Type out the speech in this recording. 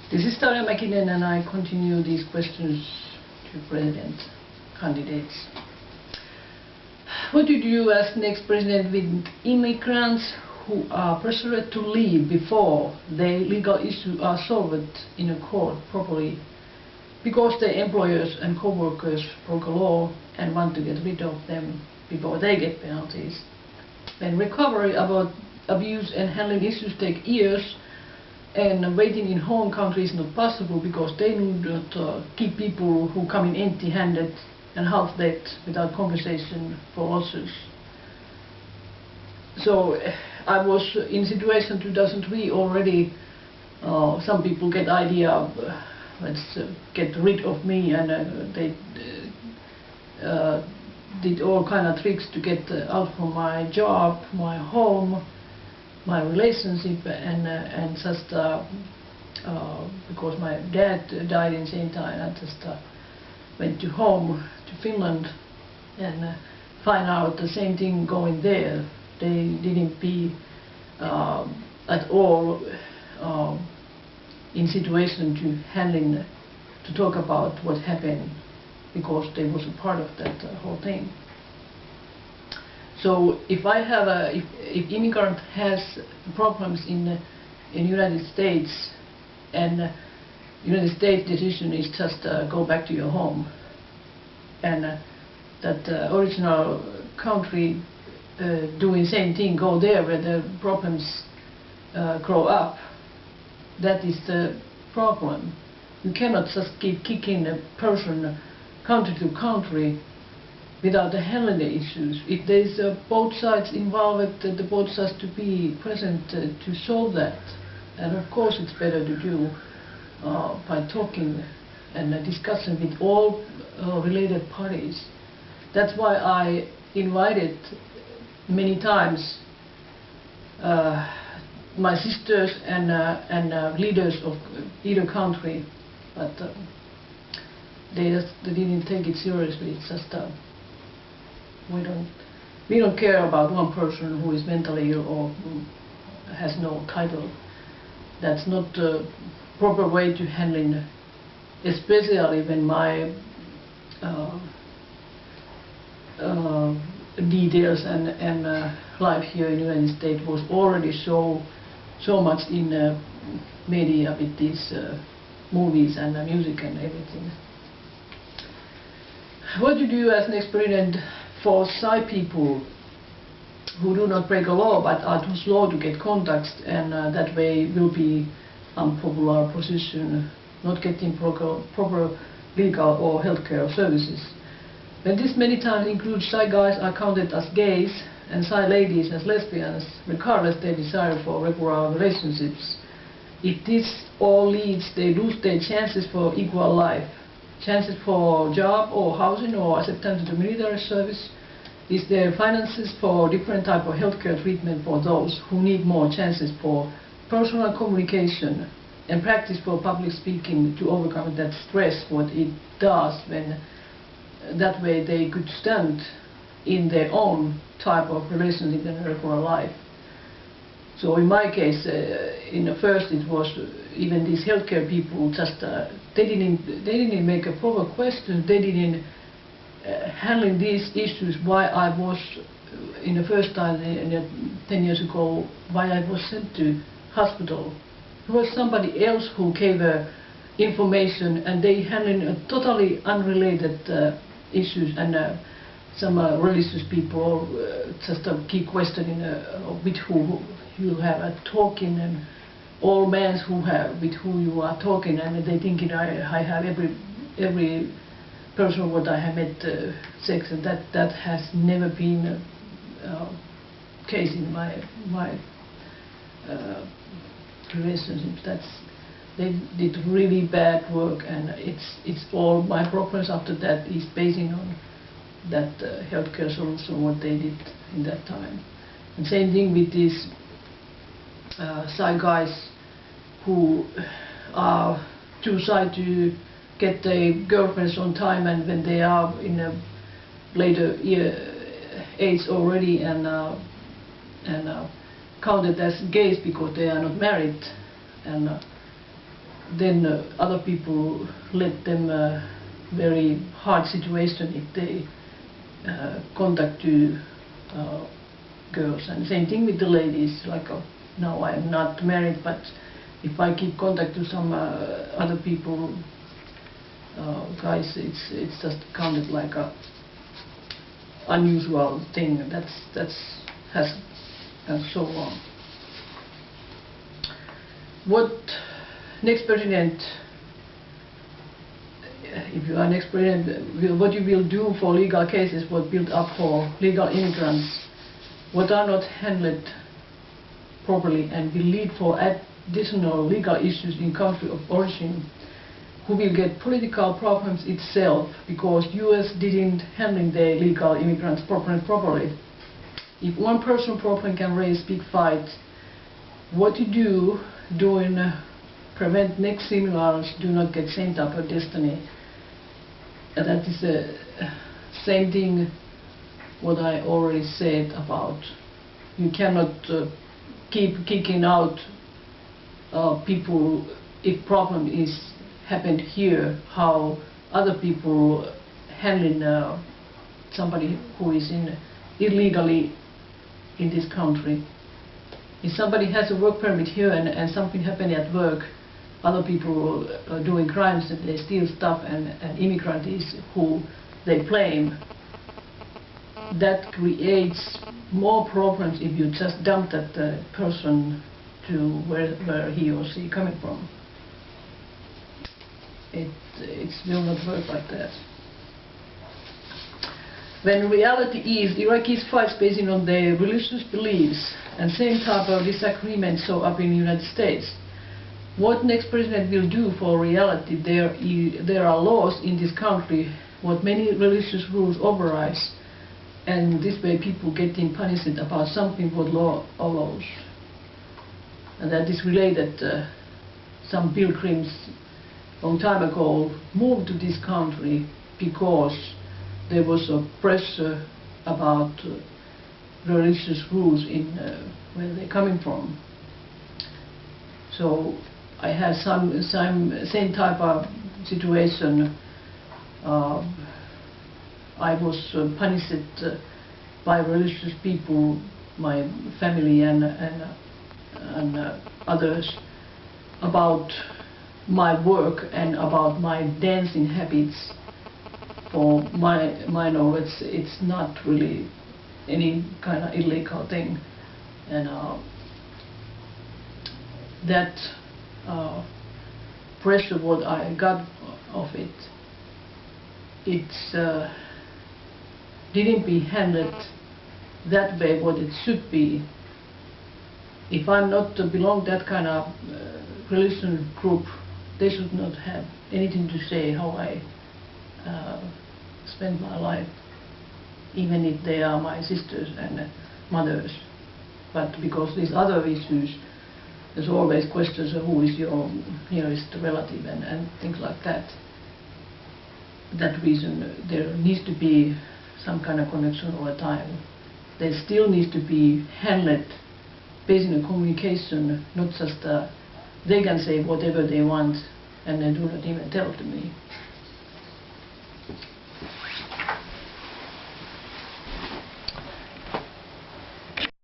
This is Tarja Mäkinen, and I continue these questions to president candidates. What do you do as next president with immigrants who are pressured to leave before their legal issues are solved in a court properly because their employers and co-workers broke a law and want to get rid of them before they get penalties? When recovery about abuse and handling issues take years, and waiting in home country is not possible because they do not keep people who come in empty-handed and half-dead without compensation for losses. So I was in situation 2003 already. Some people get idea of let's get rid of me, and they did all kind of tricks to get out from my job, my home, my relationship, and just because my dad died in the same time, I just went to home to Finland and find out the same thing going there. They didn't be at all in situation to handling, to talk about what happened, because they was a part of that whole thing. So if I have if immigrant has problems in United States, and United States decision is just go back to your home, and that original country doing same thing, go there where the problems grow up, that is the problem. You cannot just keep kicking a person country to country without handling the issues. If there's both sides involved, the both sides to be present to solve that. And of course it's better to do by talking and discussing with all related parties. That's why I invited many times my sisters and leaders of either country, but they didn't take it seriously. It's just we don't care about one person who is mentally ill or who has no title. That's not the proper way to handle, especially when my details and life here in the United States was already so much in media with these movies and music and everything. What do you do as next president for shy people who do not break a law but are too slow to get contacts, and that way will be unpopular position, not getting proper legal or healthcare services? When this many times includes shy guys are counted as gays and shy ladies as lesbians, regardless their desire for regular relationships, if this all leads, they lose their chances for equal life, chances for job or housing or acceptance to military service. Is there finances for different type of healthcare treatment for those who need more chances for personal communication and practice for public speaking to overcome that stress what it does, when that way they could stand in their own type of relationship in regular life. So in my case, in the first it was even these healthcare people just they didn't make a proper question. They didn't handling these issues. Why I was in the first time 10 years ago, why I was sent to hospital. It was somebody else who gave information, and they handling totally unrelated issues, and some religious people just keep questioning with who you have talking, and all men who have with who you are talking, and they thinking I have every person what I have met sex, and that has never been a case in my relationships. They did really bad work, and it's all my problems after that is basing on that healthcare solution what they did in that time. And same thing with these shy guys who are too shy to get their girlfriends on time, and when they are in a later age already, and counted as gays because they are not married, and then other people let them very hard situation if they contact to girls. And same thing with the ladies, like now I am not married, but if I keep contact to some other people, guys, it's just counted like a unusual thing. That's has and so on. What next president, if you are next president, what you will do for legal cases, what built up for legal immigrants, what are not handled properly and will lead for additional legal issues in country of origin, who will get political problems itself because US didn't handle the legal immigrants properly. If one person problem can raise big fight, what you do doing prevent next similars do not get same type of destiny. And that is the same thing what I already said about you cannot keep kicking out people if problem is happened here, how other people handling somebody who is illegally in this country. If somebody has a work permit here and something happened at work, other people are doing crimes and they steal stuff and immigrant is who they blame, that creates more problems if you just dump that person to where he or she coming from. It will not work like that. When reality is, Iraqis fight based on their religious beliefs and same type of disagreements show up in the United States. What next president will do for reality? There are laws in this country what many religious rules overrides, and this way people getting punished about something what law allows. And that is related some pilgrims long time ago moved to this country because there was a pressure about religious rules in where they're coming from. So I had same type of situation. I was punished by religious people, my family and others, about my work and about my dancing habits. For my knowledge, it's not really any kind of illegal thing, and that pressure what I got of it, didn't be handled that way what it should be. If I'm not to belong that kind of religion group, they should not have anything to say how I spend my life, even if they are my sisters and mothers. But because these other issues, there's always questions of who is your nearest relative and things like that. That reason there needs to be some kind of connection all the time. There still needs to be handled based on communication, not just they can say whatever they want and they do not even tell to me.